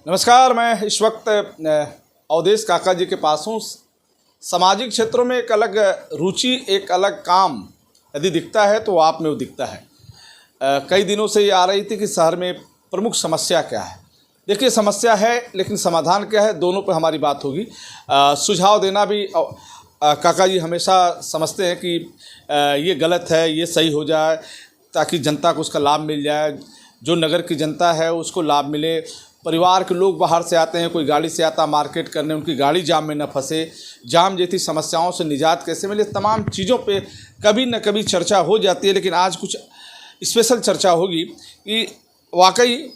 नमस्कार, मैं इस वक्त अवधेश काका जी के पास हूँ। सामाजिक क्षेत्रों में एक अलग रुचि, एक अलग काम यदि दिखता है तो आप में वो दिखता है। कई दिनों से ये आ रही थी कि शहर में प्रमुख समस्या क्या है। देखिए, समस्या है लेकिन समाधान क्या है, दोनों पर हमारी बात होगी। सुझाव देना भी काका जी हमेशा समझते हैं कि ये गलत है, ये सही हो जाए ताकि जनता को उसका लाभ मिल जाए। जो नगर की जनता है उसको लाभ मिले। परिवार के लोग बाहर से आते हैं, कोई गाड़ी से आता मार्केट करने, उनकी गाड़ी जाम में न फंसे, जाम जैसी समस्याओं से निजात कैसे मिले, तमाम चीज़ों पे कभी न कभी चर्चा हो जाती है। लेकिन आज कुछ स्पेशल चर्चा होगी कि वाकई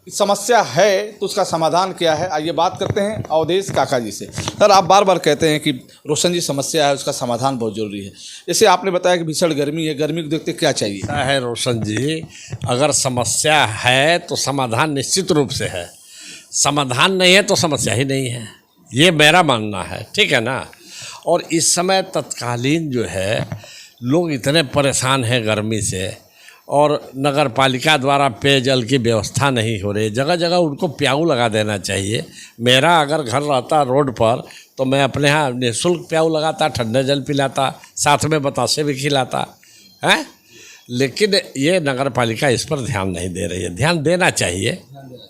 समस्या है तो उसका समाधान क्या है। आइए बात करते हैं अवधेश काका जी से। सर, आप बार बार कहते हैं कि रोशन जी समस्या है, उसका समाधान बहुत ज़रूरी है। जैसे आपने बताया कि भीषण गर्मी है, गर्मी को देखते क्या चाहिए? ऐसा है रोशन जी, अगर समस्या है तो समाधान निश्चित रूप से है। समाधान नहीं है तो समस्या ही नहीं है, ये मेरा मानना है। ठीक है ना। और इस समय तत्कालीन जो है लोग इतने परेशान हैं गर्मी से, और नगर पालिका द्वारा पेयजल की व्यवस्था नहीं हो रही। जगह जगह उनको प्याऊ लगा देना चाहिए। मेरा अगर घर रहता रोड पर तो मैं अपने यहाँ निःशुल्क प्याऊ लगाता, ठंडे जल पिलाता, साथ में बतासे भी खिलाता है। लेकिन ये नगर पालिका इस पर ध्यान नहीं दे रही है। ध्यान देना चाहिए,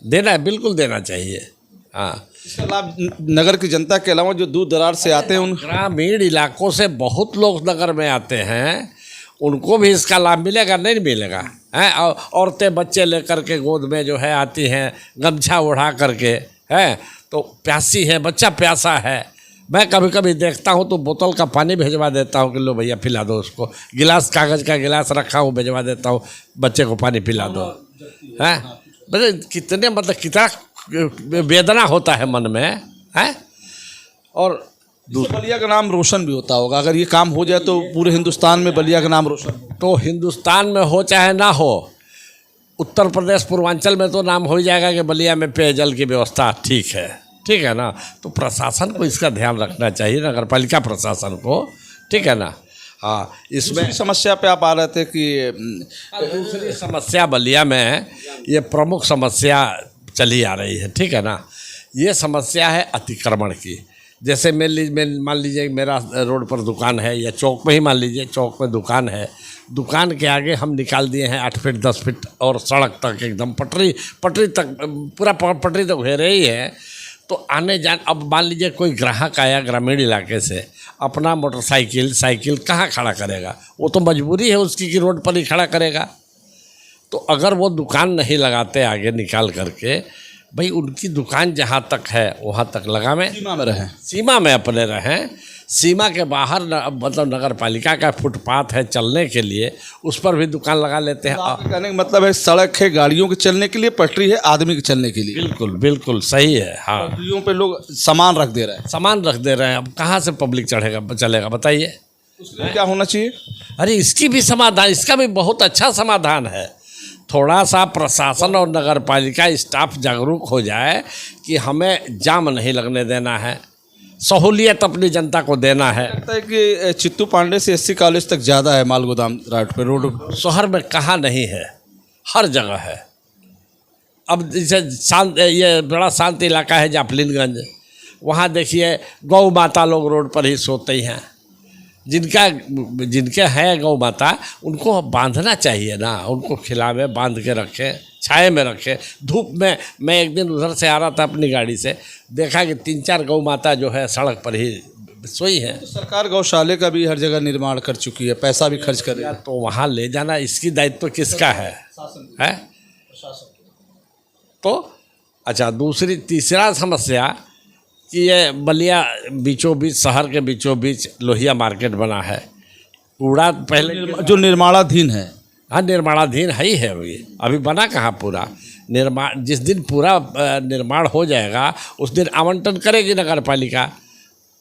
बिल्कुल देना चाहिए। हाँ, इसका लाभ नगर की जनता के अलावा जो दूर दराज से आते हैं, उन ग्रामीण इलाकों से बहुत लोग नगर में आते हैं, उनको भी इसका लाभ मिलेगा नहीं मिलेगा है। औरतें बच्चे लेकर के गोद में जो है आती हैं, गमछा ओढ़ा करके है, तो प्यासी है, बच्चा प्यासा है। मैं कभी कभी देखता हूँ तो बोतल का पानी भिजवा देता हूँ कि लो भैया पिला दो उसको। गिलास, कागज़ का गिलास रखा हूँ, भिजवा देता हूँ, बच्चे को पानी पिला दो। हैं कितने मतलब कितना वेदना होता है मन में है। और बलिया का नाम रोशन भी होता होगा। अगर ये काम हो जाए तो पूरे हिंदुस्तान में बलिया का नाम रोशन हो। तो हिंदुस्तान में हो चाहे ना हो, उत्तर प्रदेश पूर्वांचल में तो नाम हो ही जाएगा कि बलिया में पेयजल की व्यवस्था ठीक है ना। तो प्रशासन को इसका ध्यान रखना चाहिए, नगर पालिका प्रशासन को। ठीक है ना। हाँ, इसमें समस्या पे आप आ रहे थे कि दूसरी समस्या बलिया में ये प्रमुख समस्या चली आ रही है। ठीक है ना। ये समस्या है अतिक्रमण की। जैसे मान लीजिए मेरा रोड पर दुकान है, या चौक में ही मान लीजिए चौक में दुकान है। दुकान के आगे हम निकाल दिए हैं 8 फीट 10 फीट, और सड़क तक एकदम पटरी तक, पूरा पटरी तक घेरे ही है। तो आने जाने, अब मान लीजिए कोई ग्राहक आया ग्रामीण इलाके से, अपना मोटरसाइकिल साइकिल कहाँ खड़ा करेगा? वो तो मजबूरी है उसकी कि रोड पर ही खड़ा करेगा। तो अगर वो दुकान नहीं लगाते आगे निकाल करके, भाई उनकी दुकान जहाँ तक है वहाँ तक लगावें, सीमा में रहें, सीमा में अपने रहें। सीमा के बाहर मतलब नगर पालिका का फुटपाथ है चलने के लिए, उस पर भी दुकान लगा लेते हैं। आपके कहने का मतलब है सड़क है गाड़ियों के चलने के लिए, पटरी है आदमी के चलने के लिए। बिल्कुल सही है। हाँ, पटरियों पे लोग सामान रख दे रहे हैं। अब कहाँ से पब्लिक चलेगा बताइए? उसके लिए क्या होना चाहिए? अरे इसकी भी समाधान, इसका भी बहुत अच्छा समाधान है। थोड़ा सा प्रशासन और नगर पालिका स्टाफ जागरूक हो जाए कि हमें जाम नहीं लगने देना है, सहूलियत अपनी जनता को देना है। लगता है कि चित्तू पांडे से एससी कॉलेज तक ज़्यादा है माल गोदाम राट पे रोड। शहर में कहाँ नहीं है, हर जगह है। अब जैसे ये बड़ा शांत इलाका है जाफलिनगंज, वहाँ देखिए गौ माता लोग रोड पर ही सोते ही हैं। जिनके हैं गौ माता, उनको बांधना चाहिए ना, उनको खिलावे, बांध के रखें, छाए में रखें, धूप में। मैं एक दिन उधर से आ रहा था अपनी गाड़ी से, देखा कि 3-4 गौ माता जो है सड़क पर ही सोई है। तो सरकार गौशाले का भी हर जगह निर्माण कर चुकी है, पैसा भी खर्च कर रही है। तो वहाँ ले जाना, इसकी दायित्व किसका है? तो अच्छा, तीसरा समस्या कि ये बलिया बीचों बीच, शहर के बीचों बीच लोहिया मार्केट बना है। कूड़ा पहले जो निर्माणाधीन है। हाँ, निर्माणाधीन है ही है। अभी बना कहाँ पूरा निर्माण? जिस दिन पूरा निर्माण हो जाएगा उस दिन आवंटन करेगी नगर पालिका,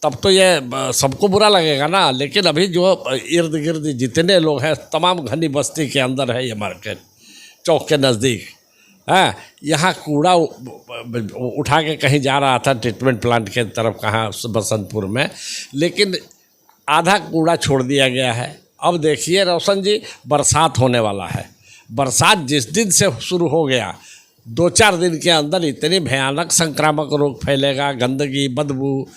तब तो ये सबको बुरा लगेगा ना। लेकिन अभी जो इर्द गिर्द जितने लोग हैं, तमाम घनी बस्ती के अंदर है ये मार्केट, चौक के नज़दीक है। यहाँ कूड़ा उठा के कहीं जा रहा था ट्रीटमेंट प्लांट के तरफ, कहाँ बसंतपुर में, लेकिन आधा कूड़ा छोड़ दिया गया है। अब देखिए रोशन जी, बरसात होने वाला है। बरसात जिस दिन से शुरू हो गया 2-4 दिन के अंदर इतनी भयानक संक्रामक रोग फैलेगा, गंदगी बदबू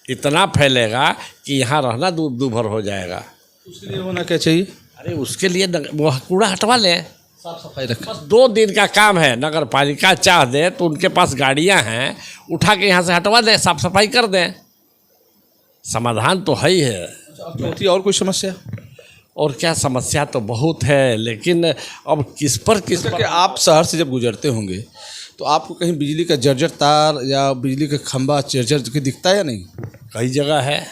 इतना फैलेगा कि यहाँ रहना दूभर हो जाएगा। उसके लिए होना क्या चाहिए? अरे उसके लिए वो कूड़ा हटवा लें, साफ सफाई रखें। बस 2 दिन का काम है। नगर पालिका चाह दे तो उनके पास गाड़ियां हैं, उठा के यहाँ से हटवा दें, साफ सफाई कर दें, समाधान तो है ही है। अब जो होती है और कोई समस्या? और क्या समस्या तो बहुत है, लेकिन अब किस पर कि आप शहर से जब गुजरते होंगे तो आपको कहीं बिजली का जर्जर तार या बिजली का खंभा जर्जर के दिखता है या नहीं? कई जगह है,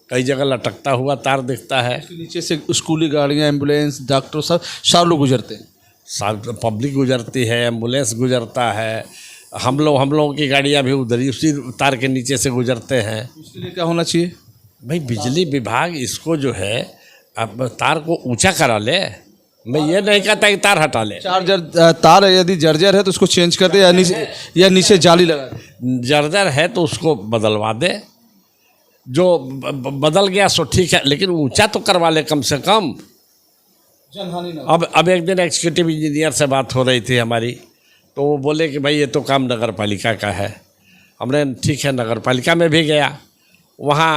कई जगह लटकता हुआ तार दिखता है। उसके नीचे से स्कूली गाड़ियाँ, एम्बुलेंस, डॉक्टर सब सारे लोग गुजरते हैं। पब्लिक गुजरती है, एम्बुलेंस गुजरता है, हम लोगों की गाड़ियाँ भी उधर ही उसी तार के नीचे से गुजरते हैं। उसके लिए क्या होना चाहिए? भाई बिजली विभाग इसको जो है अब तार को ऊंचा करा ले। मैं ये नहीं कहता कि तार हटा ले, तार यदि जर्जर है तो उसको चेंज कर दे या नीचे जाली लगा दे। जर्जर है तो उसको बदलवा दे, जो बदल गया सो ठीक है, लेकिन ऊंचा तो करवा ले कम से कम। जनहानि ना। अब एक दिन एग्जीक्यूटिव इंजीनियर से बात हो रही थी हमारी, तो वो बोले कि भाई ये तो काम नगर पालिका का है। हमने ठीक है, नगर पालिका में भी गया, वहाँ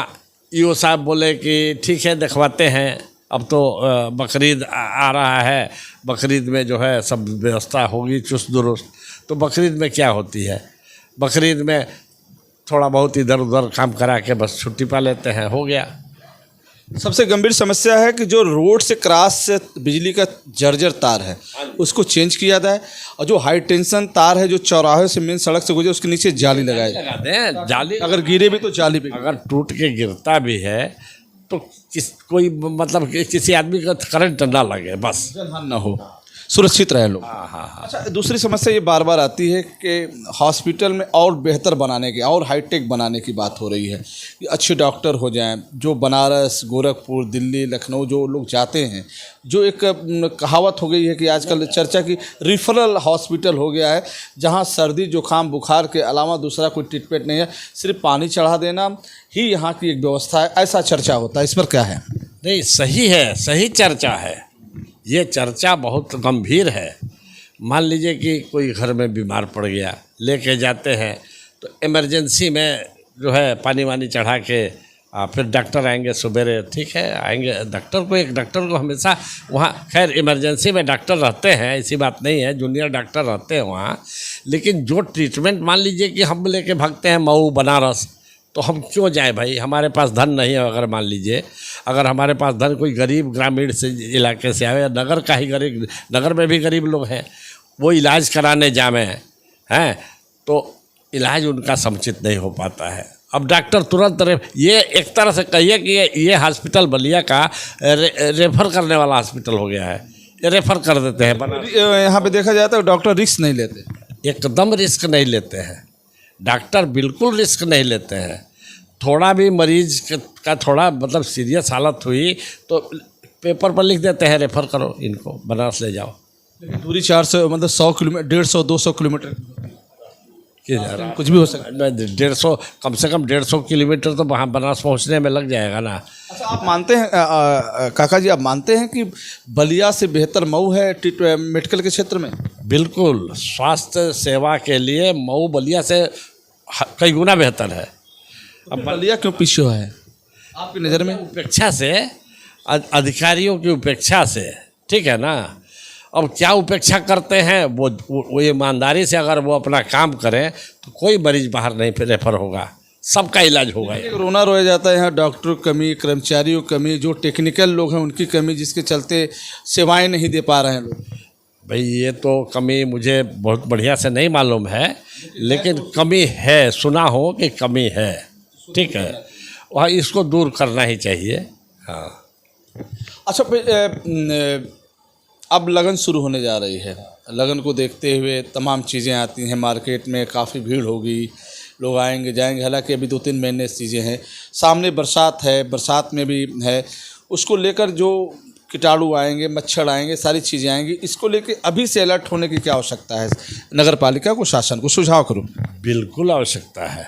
ईओ साहब बोले कि ठीक है दिखवाते हैं, अब तो बकरीद आ रहा है, बकरीद में जो है सब व्यवस्था होगी चुस्त दुरुस्त। तो बकरीद में क्या होती है, बकरीद में थोड़ा बहुत इधर उधर काम करा के बस छुट्टी पा लेते हैं, हो गया। सबसे गंभीर समस्या है कि जो रोड से क्रॉस से बिजली का जर्जर तार है उसको चेंज किया जाए, और जो हाई टेंशन तार है जो चौराहे से मेन सड़क से गुजरे उसके नीचे जाली लगाए। लगा दें जाली, अगर गिरे भी तो जाली भी। अगर टूट के गिरता भी है तो कोई मतलब किसी आदमी का करंट ना लगे, बस जनहानि ना हो, सुरक्षित रहे लोग। हाँ। अच्छा, दूसरी समस्या ये बार बार आती है कि हॉस्पिटल में और बेहतर बनाने की और हाईटेक बनाने की बात हो रही है कि अच्छे डॉक्टर हो जाएं, जो बनारस, गोरखपुर, दिल्ली, लखनऊ जो लोग जाते हैं। जो एक कहावत हो गई है कि आजकल चर्चा की रिफरल हॉस्पिटल हो गया है, जहां सर्दी जुकाम बुखार के अलावा दूसरा कोई ट्रीटमेंट नहीं है, सिर्फ पानी चढ़ा देना ही यहाँ की एक व्यवस्था है, ऐसा चर्चा होता है। इस पर क्या है? नहीं, सही है, सही चर्चा है। ये चर्चा बहुत गंभीर है। मान लीजिए कि कोई घर में बीमार पड़ गया, लेके जाते हैं तो इमरजेंसी में जो है पानी वानी चढ़ा के फिर डॉक्टर आएंगे सवेरे, ठीक है आएंगे। एक डॉक्टर को हमेशा वहाँ, खैर इमरजेंसी में डॉक्टर रहते हैं, ऐसी बात नहीं है, जूनियर डॉक्टर रहते हैं वहाँ, लेकिन जो ट्रीटमेंट मान लीजिए कि हम लेके भागते हैं मऊ बनारस, तो हम क्यों जाएं भाई? हमारे पास धन नहीं है। अगर मान लीजिए अगर हमारे पास धन, कोई गरीब ग्रामीण से इलाके से आए, नगर का ही गरीब, नगर में भी गरीब लोग हैं, वो इलाज कराने जावे हैं तो इलाज उनका समुचित नहीं हो पाता है। अब डॉक्टर तुरंत ये एक तरह से कहिए कि ये हॉस्पिटल बलिया का रेफर करने वाला हॉस्पिटल हो गया है, ये रेफर कर देते हैं। यहाँ पे देखा जाए तो डॉक्टर रिस्क नहीं लेते, एकदम रिस्क नहीं लेते हैं, डॉक्टर बिल्कुल रिस्क नहीं लेते हैं। थोड़ा भी मरीज का थोड़ा मतलब सीरियस हालत हुई तो पेपर पर लिख देते हैं रेफर करो इनको, बनारस ले जाओ। लेकिन दूरी 400 मतलब 100 किलोमीटर, 150-200 किलोमीटर कुछ भी हो सकता है। 150 कम से कम 150 किलोमीटर तो वहाँ बनारस पहुँचने में लग जाएगा ना। अच्छा, आप मानते हैं काका जी, आप मानते हैं कि बलिया से बेहतर मऊ है मेडिकल के क्षेत्र में? बिल्कुल, स्वास्थ्य सेवा के लिए मऊ बलिया से कई गुना बेहतर है। अब बलिया क्यों पीछे है आपकी नज़र में? उपेक्षा से, अधिकारियों की उपेक्षा से, ठीक है ना। अब क्या उपेक्षा करते हैं वो ईमानदारी से अगर वो अपना काम करें तो कोई मरीज बाहर नहीं रेफर होगा, सबका इलाज होगा। रोना रोया जाता है यहाँ, डॉक्टरों की कमी, कर्मचारियों की कमी, जो टेक्निकल लोग हैं उनकी कमी, जिसके चलते सेवाएं नहीं दे पा रहे हैं लोग। भाई ये तो कमी मुझे बहुत बढ़िया से नहीं मालूम है, लेकिन कमी है, सुना हो कि कमी है, ठीक है, वह इसको दूर करना ही चाहिए। हाँ। अच्छा, अब लगन शुरू होने जा रही है, लगन को देखते हुए तमाम चीज़ें आती हैं, मार्केट में काफ़ी भीड़ होगी, लोग आएंगे जाएंगे। हालांकि अभी 2-3 महीने चीज़ें हैं, सामने बरसात है, बरसात में भी है, उसको लेकर जो कीटाणु आएंगे, मच्छर आएंगे, सारी चीज़ें आएंगी, इसको लेकर अभी से अलर्ट होने की क्या आवश्यकता है? नगर पालिका को, शासन को सुझाव करूँ। बिल्कुल आवश्यकता है।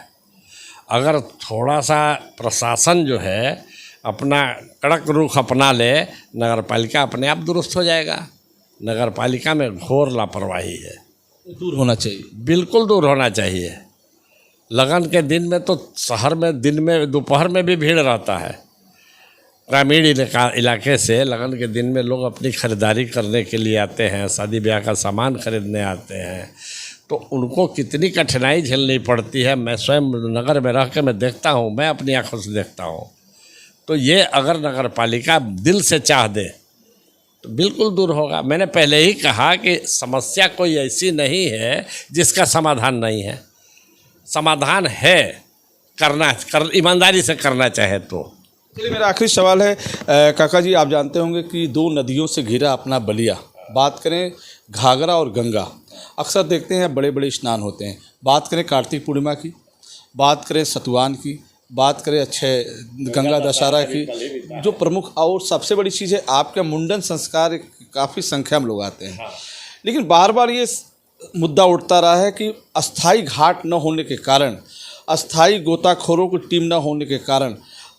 अगर थोड़ा सा प्रशासन जो है अपना कड़क रुख अपना ले, नगर पालिका अपने आप दुरुस्त हो जाएगा। नगर पालिका में घोर लापरवाही है। दूर होना चाहिए। बिल्कुल दूर होना चाहिए। लगन के दिन में तो शहर में दिन में दोपहर में भी भीड़ रहता है। ग्रामीण इलाके से लगन के दिन में लोग अपनी ख़रीदारी करने के लिए आते हैं, शादी ब्याह का सामान खरीदने आते हैं, तो उनको कितनी कठिनाई झेलनी पड़ती है। मैं स्वयं नगर में रह के मैं देखता हूँ, मैं अपनी आँखों से देखता हूँ। तो ये अगर नगर पालिका दिल से चाह दे तो बिल्कुल दूर होगा। मैंने पहले ही कहा कि समस्या कोई ऐसी नहीं है जिसका समाधान नहीं है। समाधान है, ईमानदारी से करना चाहे तो। चलिए, मेरा आखिरी सवाल है काका जी, आप जानते होंगे कि 2 नदियों से घिरा अपना बलिया, बात करें घाघरा और गंगा, अक्सर देखते हैं बड़े बड़े स्नान होते हैं। बात करें कार्तिक पूर्णिमा की, बात करें सतुवान की, बात करें अक्षय गंगा दशहरा की, जो प्रमुख और सबसे बड़ी चीज़ है आपका मुंडन संस्कार, काफ़ी संख्या में लोग आते हैं। लेकिन बार बार ये मुद्दा उठता रहा है कि अस्थाई घाट न होने के कारण, अस्थाई गोताखोरों की टीम न होने के कारण,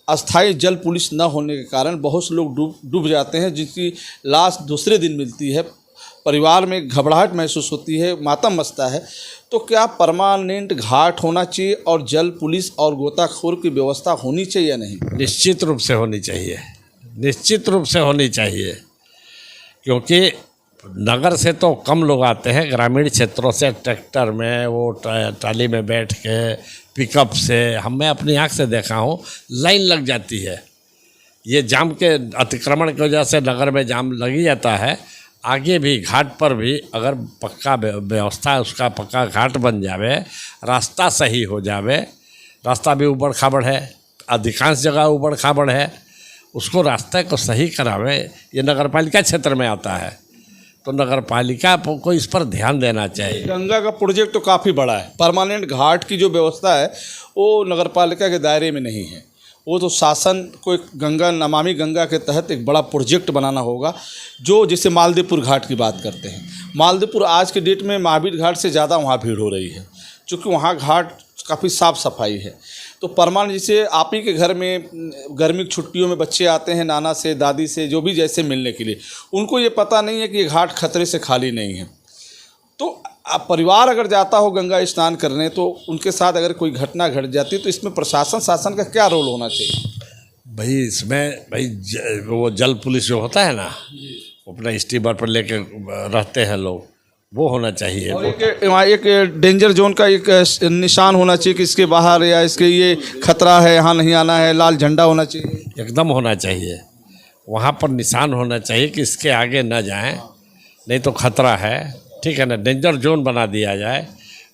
अस्थाई जल पुलिस न होने के कारण बहुत से लोग डूब जाते हैं, जिनकी लाश दूसरे दिन मिलती है। परिवार में घबराहट महसूस होती है, मातम मचता है। तो क्या परमानेंट घाट होना चाहिए और जल पुलिस और गोताखोर की व्यवस्था होनी चाहिए या नहीं? निश्चित रूप से होनी चाहिए, निश्चित रूप से होनी चाहिए, क्योंकि नगर से तो कम लोग आते हैं, ग्रामीण क्षेत्रों से ट्रैक्टर में, वो ट्राली में बैठ के, पिकअप से, मैं अपनी आँख से देखा हूँ, लाइन लग जाती है। ये जाम के अतिक्रमण की वजह से नगर में जाम लगी जाता है। आगे भी घाट पर भी अगर पक्का व्यवस्था, उसका पक्का घाट बन जावे, रास्ता सही हो जावे, रास्ता भी ऊबड़ खाबड़ है, अधिकांश जगह ऊबड़ खाबड़ है, उसको रास्ते को सही करावे। ये नगर पालिका क्षेत्र में आता है, तो नगर पालिका को इस पर ध्यान देना चाहिए। गंगा का प्रोजेक्ट तो काफ़ी बड़ा है, परमानेंट घाट की जो व्यवस्था है वो नगर पालिका के दायरे में नहीं है। वो तो शासन को एक गंगा, नमामि गंगा के तहत एक बड़ा प्रोजेक्ट बनाना होगा, जो जैसे मालदेपुर घाट की बात करते हैं। मालदेपुर आज के डेट में महावीर घाट से ज़्यादा वहाँ भीड़ हो रही है, क्योंकि वहाँ घाट काफ़ी साफ़ सफाई है। तो परमानेंट, जैसे आप ही के घर में गर्मी की छुट्टियों में बच्चे आते हैं नाना से, दादी से, जो भी जैसे मिलने के लिए, उनको ये पता नहीं है कि ये घाट खतरे से खाली नहीं है। तो परिवार अगर जाता हो गंगा स्नान करने, तो उनके साथ अगर कोई घटना घट जाती है तो इसमें प्रशासन, शासन का क्या रोल होना चाहिए? भाई इसमें वो जल पुलिस जो होता है ना, अपना स्टीमर पर लेके रहते हैं लोग, वो होना चाहिए। और वहाँ एक डेंजर जोन का एक निशान होना चाहिए कि इसके बाहर या इसके ये खतरा है, यहाँ नहीं आना है, लाल झंडा होना चाहिए। एकदम होना चाहिए, वहाँ पर निशान होना चाहिए कि इसके आगे न जाएं, नहीं तो खतरा है, ठीक है ना। डेंजर जोन बना दिया जाए।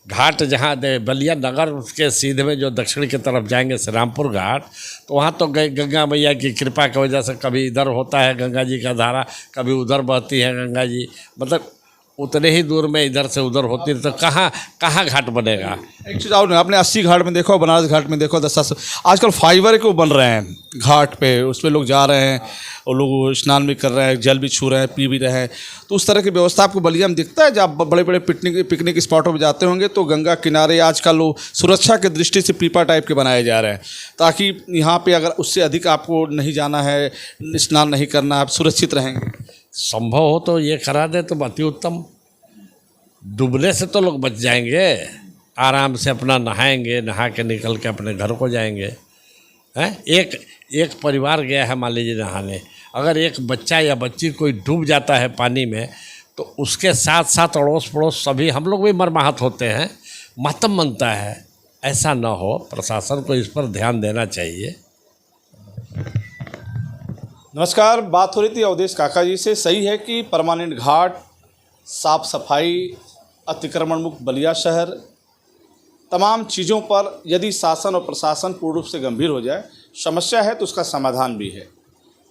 घाट जहाँ बलिया नगर, उसके सीधे में जो दक्षिण की तरफ जाएंगे श्री रामपुर घाट, तो वहाँ तो गंगा मैया की कृपा की वजह से कभी इधर होता है गंगा जी का धारा, कभी उधर बहती है गंगा जी, मतलब उतने ही दूर में इधर से उधर होती है, तो कहाँ घाट बनेगा। एक चीज़ और, आपने 80 घाट में देखो, बनारस घाट में देखो, 10 आजकल फाइबर के वो बन रहे हैं घाट पे, उस पर लोग जा रहे हैं और लोग स्नान भी कर रहे हैं, जल भी छू रहे हैं, पी भी रहे हैं। तो उस तरह की व्यवस्था आपको बलिया में दिखता है? जब बड़े बड़े पिकनिक स्पॉटों पर जाते होंगे तो गंगा किनारे आजकल लोग सुरक्षा की दृष्टि से पीपा टाइप के बनाए जा रहे हैं, ताकि यहाँ पे अगर उससे अधिक आपको नहीं जाना है, स्नान नहीं करना, आप सुरक्षित रहेंगे। संभव हो तो ये करा दे तो अति उत्तम। डूबने से तो लोग बच जाएंगे, आराम से अपना नहाएंगे, नहा के निकल के अपने घर को जाएंगे। हैं, एक परिवार गया है मान लीजिए नहाने, अगर एक बच्चा या बच्ची कोई डूब जाता है पानी में, तो उसके साथ साथ अड़ोस पड़ोस सभी हम लोग भी मरमाहत होते हैं, मातम बनता है। ऐसा ना हो, प्रशासन को इस पर ध्यान देना चाहिए। नमस्कार, बात हो रही थी अवधेश काका जी से। सही है कि परमानेंट घाट, साफ सफाई, अतिक्रमण मुक्त बलिया शहर, तमाम चीज़ों पर यदि शासन और प्रशासन पूर्ण रूप से गंभीर हो जाए, समस्या है तो उसका समाधान भी है,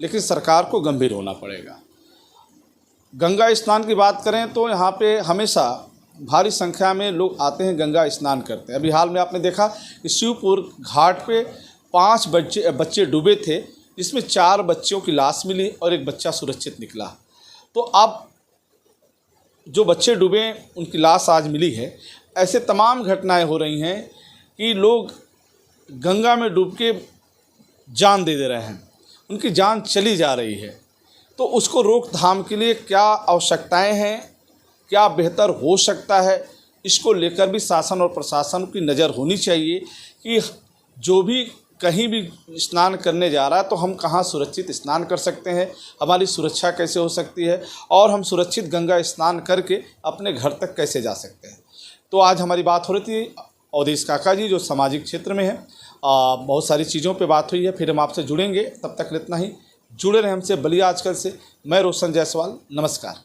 लेकिन सरकार को गंभीर होना पड़ेगा। गंगा स्नान की बात करें तो यहाँ पे हमेशा भारी संख्या में लोग आते हैं, गंगा स्नान करते हैं। अभी हाल में आपने देखा कि शिवपुर घाट पे 5 बच्चे डूबे थे, जिसमें 4 बच्चों की लाश मिली और एक बच्चा सुरक्षित निकला। तो अब जो बच्चे डूबे उनकी लाश आज मिली है। ऐसे तमाम घटनाएं हो रही हैं कि लोग गंगा में डूब के जान दे रहे हैं, उनकी जान चली जा रही है। तो उसको रोकथाम के लिए क्या आवश्यकताएं हैं, क्या बेहतर हो सकता है, इसको लेकर भी शासन और प्रशासन की नज़र होनी चाहिए कि जो भी कहीं भी स्नान करने जा रहा है तो हम कहाँ सुरक्षित स्नान कर सकते हैं, हमारी सुरक्षा कैसे हो सकती है और हम सुरक्षित गंगा स्नान करके अपने घर तक कैसे जा सकते हैं। तो आज हमारी बात हो रही थी अवधेश काका जी जो सामाजिक क्षेत्र में है। बहुत सारी चीज़ों पे बात हुई है, फिर हम आपसे जुड़ेंगे, तब तक इतना ही। जुड़े रहें हमसे बलिया आजकल से। मैं रोशन जायसवाल, नमस्कार।